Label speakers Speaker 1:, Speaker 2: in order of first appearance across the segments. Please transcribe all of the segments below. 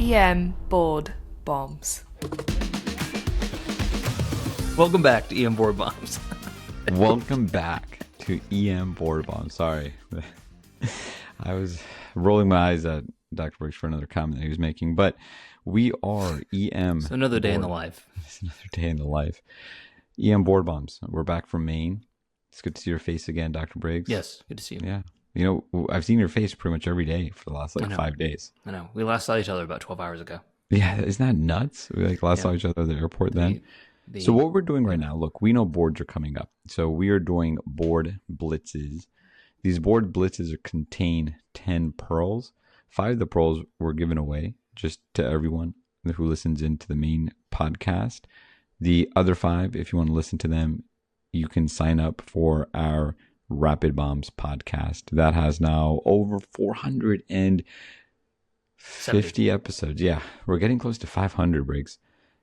Speaker 1: EM board bombs.
Speaker 2: Welcome back to EM Board Bombs.
Speaker 3: Welcome back to EM Board Bombs. Sorry. I was rolling my eyes at Dr. Briggs for another comment that he was making, but we are EM.
Speaker 2: So another day in the life.
Speaker 3: It's another day in the life. EM Board Bombs. We're back from Maine. It's good to see your face again, Dr. Briggs.
Speaker 2: Yes, good to see you.
Speaker 3: Yeah. You know, I've seen your face pretty much every day for the last 5 days.
Speaker 2: I know. We last saw each other about 12 hours ago.
Speaker 3: Yeah, isn't that nuts? We last saw each other at the airport then. So what we're doing right now, look, we know boards are coming up. So we are doing board blitzes. These board blitzes contain 10 pearls. 5 of the pearls were given away just to everyone who listens into the main podcast. The other 5, if you want to listen to them, you can sign up for our Rapid Bombs podcast. That has now over 450 episodes. Yeah, we're getting close to 500, Briggs.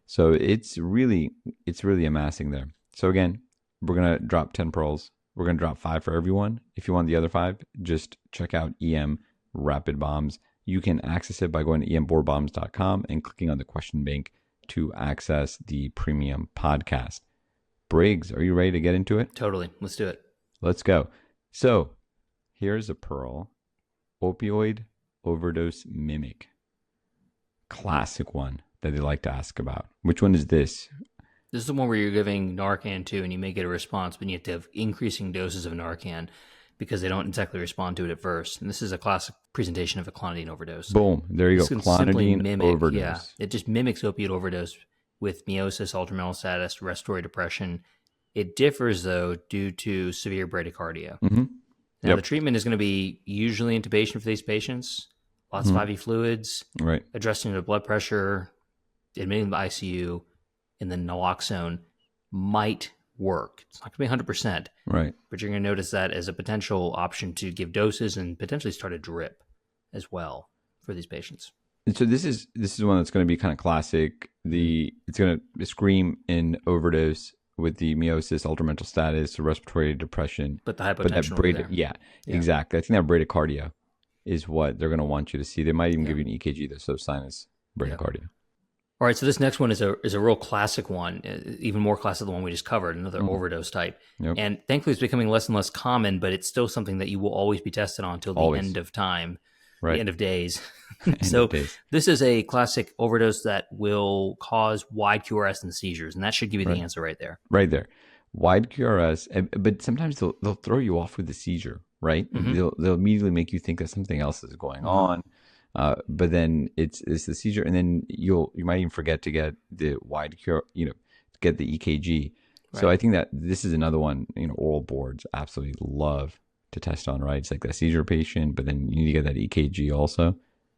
Speaker 3: So it's really amassing there. So again, we're going to drop 10 pearls. We're going to drop 5 for everyone. If you want the other 5, just check out EM Rapid Bombs. You can access it by going to emboardbombs.com and clicking on the question bank to access the premium podcast. Briggs, are you ready to get into it?
Speaker 2: Totally. Let's do it.
Speaker 3: Let's go. So here's a pearl. Opioid overdose mimic. Classic one that they like to ask about. Which one is this?
Speaker 2: This is the one where you're giving Narcan to, and you may get a response, but you have to have increasing doses of Narcan because they don't exactly respond to it at first. And this is a classic presentation of a clonidine overdose.
Speaker 3: Boom. There you go. Clonidine overdose.
Speaker 2: Yeah, it just mimics opiate overdose with meiosis, altered mental status, respiratory depression. It differs, though, due to severe bradycardia.
Speaker 3: Mm-hmm.
Speaker 2: Now, the treatment is going to be usually intubation for these patients, lots of IV fluids,
Speaker 3: right,
Speaker 2: addressing the blood pressure, admitting them to the ICU, and then naloxone might work. It's not going to be 100%,
Speaker 3: right, but
Speaker 2: you're going to notice that as a potential option to give doses and potentially start a drip as well for these patients.
Speaker 3: And so this is one that's going to be kind of classic. It's going to scream in overdose with the meiosis, altered mental status, the respiratory depression.
Speaker 2: But the hypotension
Speaker 3: yeah, exactly. I think that bradycardia is what they're going to want you to see. They might even give you an EKG that shows sinus bradycardia.
Speaker 2: Yeah. All right, so this next one is a real classic one, even more classic than the one we just covered, another overdose type. Yep. And thankfully it's becoming less and less common, but it's still something that you will always be tested on until the end of time, the end of days. This is a classic overdose that will cause wide QRS and seizures, and that should give you the answer right there.
Speaker 3: Right there. Wide QRS, but sometimes they'll throw you off with the seizure, right? Mm-hmm. They'll immediately make you think that something else is going on. But then it's the seizure, and then you might even forget to get the wide cure, get the EKG. Right. So I think that this is another one, oral boards absolutely love to test on, right? It's like that seizure patient, but then you need to get that EKG also.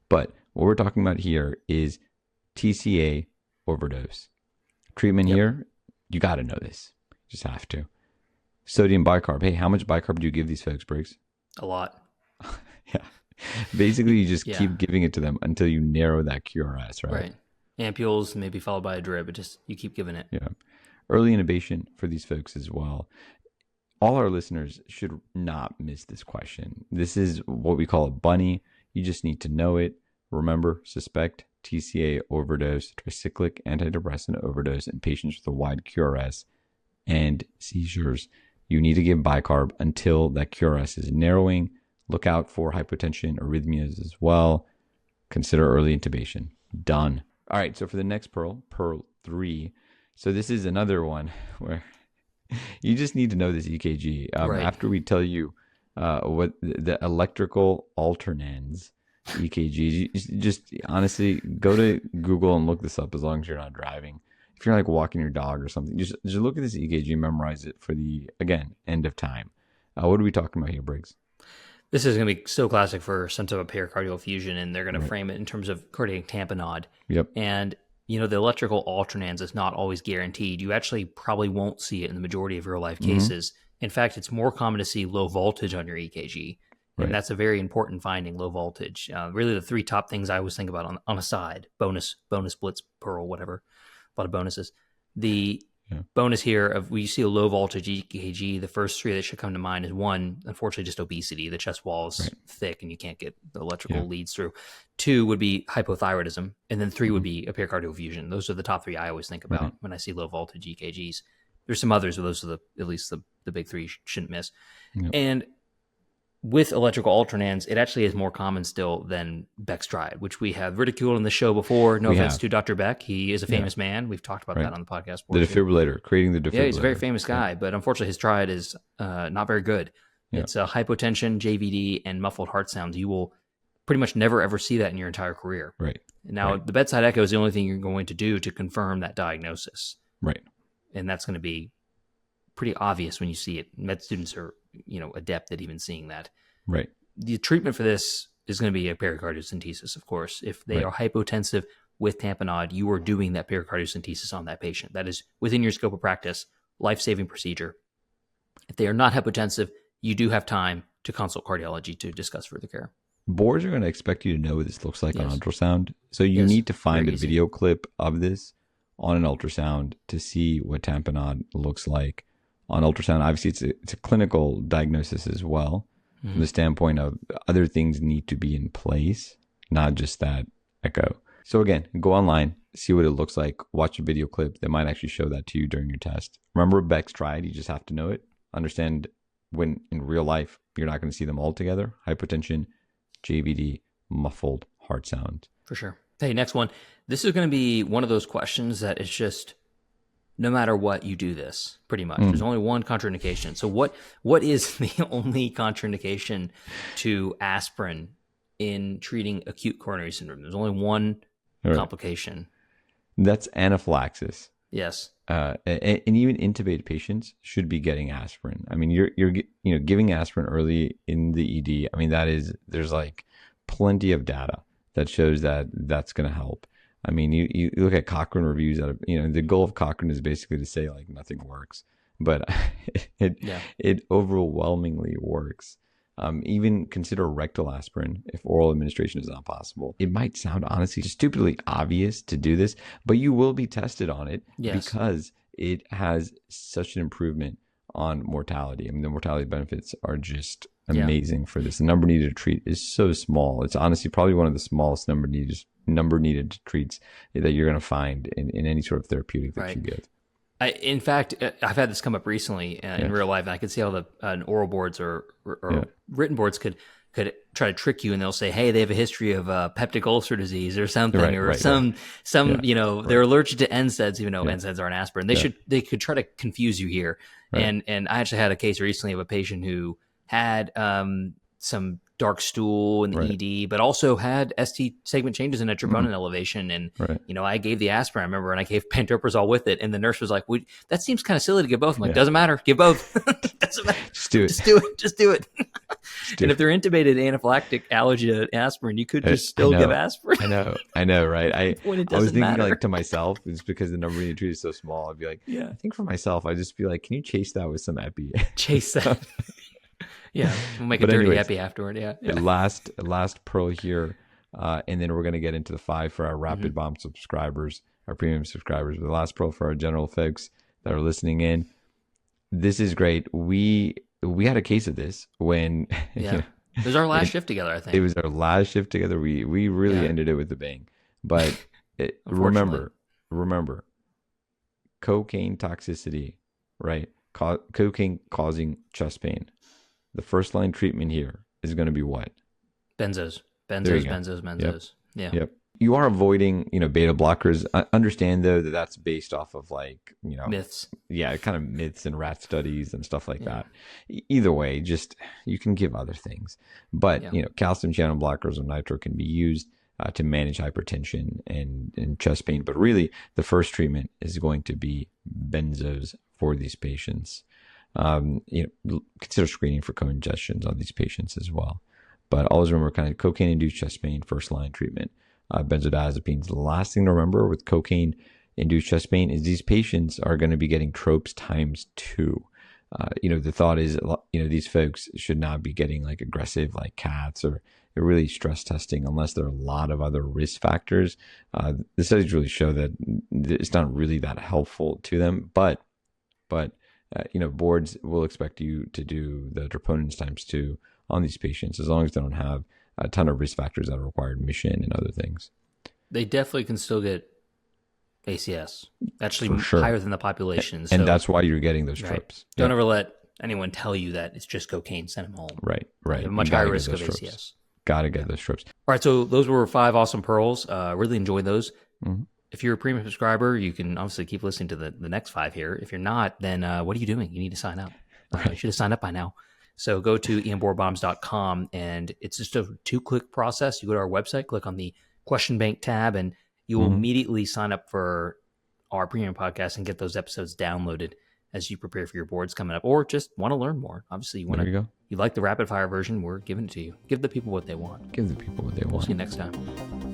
Speaker 3: But what we're talking about here is TCA overdose. Treatment here, you got to know this. You just have to. Sodium bicarb. Hey, how much bicarb do you give these folks, Briggs?
Speaker 2: A lot.
Speaker 3: Yeah. Basically, you just keep giving it to them until you narrow that QRS, right?
Speaker 2: Right. Ampules, maybe followed by a drip, but just you keep giving it.
Speaker 3: Yeah. Early intubation for these folks as well. All our listeners should not miss this question. This is what we call a bunny. You just need to know it. Remember, suspect TCA overdose, tricyclic antidepressant overdose in patients with a wide QRS and seizures. You need to give bicarb until that QRS is narrowing. Look out for hypotension, arrhythmias as well. Consider early intubation. Done. All right, so for the next pearl 3. So this is another one where you just need to know this EKG. After we tell you what the electrical alternans EKGs, you just honestly go to Google and look this up as long as you're not driving. If you're like walking your dog or something, just look at this EKG, memorize it for the, again, end of time. What are we talking about here, Briggs?
Speaker 2: This is going to be so classic for some type of pericardial effusion, and they're going to frame it in terms of cardiac tamponade.
Speaker 3: Yep.
Speaker 2: And, the electrical alternans is not always guaranteed. You actually probably won't see it in the majority of real-life cases. In fact, it's more common to see low voltage on your EKG, and that's a very important finding, low voltage. Really the 3 top things I always think about on a side, bonus, Blitz, Pearl, whatever, a lot of bonuses. The Bonus here of we see a low voltage EKG. The first three that should come to mind is one, unfortunately, just obesity. The chest wall is thick and you can't get the electrical leads through. Two would be hypothyroidism. And then three would be a pericardial effusion. Those are the top three I always think about when I see low voltage EKGs. There's some others, but those are at least the big three shouldn't miss. And with electrical alternans, it actually is more common still than Beck's triad, which we have ridiculed in the show before. No offense to Dr. Beck. He is a famous man. We've talked about that on the podcast before.
Speaker 3: The defibrillator, creating the defibrillator.
Speaker 2: Yeah, he's a very famous guy, but unfortunately his triad is not very good. It's hypotension, JVD, and muffled heart sounds. You will pretty much never, ever see that in your entire career.
Speaker 3: Right.
Speaker 2: Now, the bedside echo is the only thing you're going to do to confirm that diagnosis.
Speaker 3: Right.
Speaker 2: And that's going to be pretty obvious when you see it. Med students are, adept at even seeing that.
Speaker 3: Right.
Speaker 2: The treatment for this is going to be a pericardiocentesis, of course. If they are hypotensive with tamponade, you are doing that pericardiocentesis on that patient. That is within your scope of practice, life-saving procedure. If they are not hypotensive, you do have time to consult cardiology to discuss further care.
Speaker 3: Boards are going to expect you to know what this looks like on ultrasound. So you need to find a video clip of this on an ultrasound to see what tamponade looks like on ultrasound. Obviously, it's a clinical diagnosis as well. From the standpoint of other things need to be in place, not just that echo. So again, go online, see what it looks like, watch a video clip that might actually show that to you during your test. Remember Beck's triad, you just have to know it. Understand when in real life, you're not going to see them all together. Hypotension, JVD, muffled heart sound.
Speaker 2: For sure. Hey, next one. This is going to be one of those questions that is just, no matter what, you do this, pretty much. There's only one contraindication. So what is the only contraindication to aspirin in treating acute coronary syndrome? There's only one complication.
Speaker 3: That's anaphylaxis.
Speaker 2: Yes.
Speaker 3: And even intubated patients should be getting aspirin. I mean, you're giving aspirin early in the ED. I mean, there's like plenty of data that shows that that's going to help. I mean, you look at Cochrane reviews the goal of Cochrane is basically to say like nothing works, but it overwhelmingly works. Even consider rectal aspirin if oral administration is not possible. It might sound honestly stupidly obvious to do this, but you will be tested on it because it has such an improvement on mortality. I mean, the mortality benefits are just amazing for this. The number needed to treat is so small. It's honestly probably one of the smallest number needed to treats that you're going to find in any sort of therapeutic that you give.
Speaker 2: In fact, I've had this come up recently in real life, and I could see how the oral boards or written boards could try to trick you, and they'll say, hey, they have a history of peptic ulcer disease or something, they're allergic to NSAIDs, even though NSAIDs aren't aspirin. They could try to confuse you here. Right. And I actually had a case recently of a patient who had some dark stool in the ED, but also had ST segment changes in a troponin elevation. And, I gave the aspirin, I remember, and I gave pantoprazole with it. And the nurse was like, that seems kind of silly to give both. I'm like, doesn't matter. Give both. Doesn't matter. Just do it. Just do it. And if they're intubated anaphylactic allergy to aspirin, you could just still give aspirin.
Speaker 3: I know, right? I was thinking like to myself, it's because the number you treat is so small. I'd be like, I think for myself, I'd just be like, can you chase that with some epi?
Speaker 2: Chase that. Yeah, we'll make a dirty epi afterward. Yeah.
Speaker 3: Last pearl here, and then we're going to get into the 5 for our Rapid Bomb subscribers, our premium subscribers. But the last pearl for our general folks that are listening in. This is great. We had a case of this when
Speaker 2: it was our last shift together. I think
Speaker 3: it was our last shift together. We really ended it with a bang. But remember, cocaine toxicity, right? Cocaine causing chest pain. The first line treatment here is going to be what?
Speaker 2: Benzos. Yeah.
Speaker 3: Yep. You are avoiding, beta blockers. I understand though that that's based off of like,
Speaker 2: myths.
Speaker 3: Yeah, kind of myths and rat studies and stuff like that. Either way, just you can give other things. But, calcium channel blockers or nitro can be used to manage hypertension and chest pain. But really, the first treatment is going to be benzos for these patients. Consider screening for co-ingestions on these patients as well. But always remember kind of cocaine-induced chest pain, first line treatment. Benzodiazepines. The last thing to remember with cocaine-induced chest pain is these patients are going to be getting tropes times 2. The thought is, these folks should not be getting like aggressive like cats or really stress testing unless there are a lot of other risk factors. The studies really show that it's not really that helpful to them, but boards will expect you to do the troponins ×2 on these patients as long as they don't have a ton of risk factors that require admission and other things.
Speaker 2: They definitely can still get ACS, actually higher than the population.
Speaker 3: And that's why you're getting those trips.
Speaker 2: Don't ever let anyone tell you that it's just cocaine, send them home.
Speaker 3: Right.
Speaker 2: You have a much higher risk of ACS.
Speaker 3: Got to get those trips.
Speaker 2: All right, so those were 5 awesome pearls. Really enjoyed those.
Speaker 3: Mm-hmm.
Speaker 2: If you're a premium subscriber, you can obviously keep listening to the next 5 here. If you're not, then what are you doing? You need to sign up. You should have signed up by now. So go to ianboardbombs.com, and it's just a 2-click process. You go to our website, click on the question bank tab, and you will immediately sign up for our premium podcast and get those episodes downloaded as you prepare for your boards coming up, or just want to learn more. Obviously, you like the rapid fire version, we're giving it to you. Give the people what they want.
Speaker 3: Give the people what they want.
Speaker 2: We'll see you next time.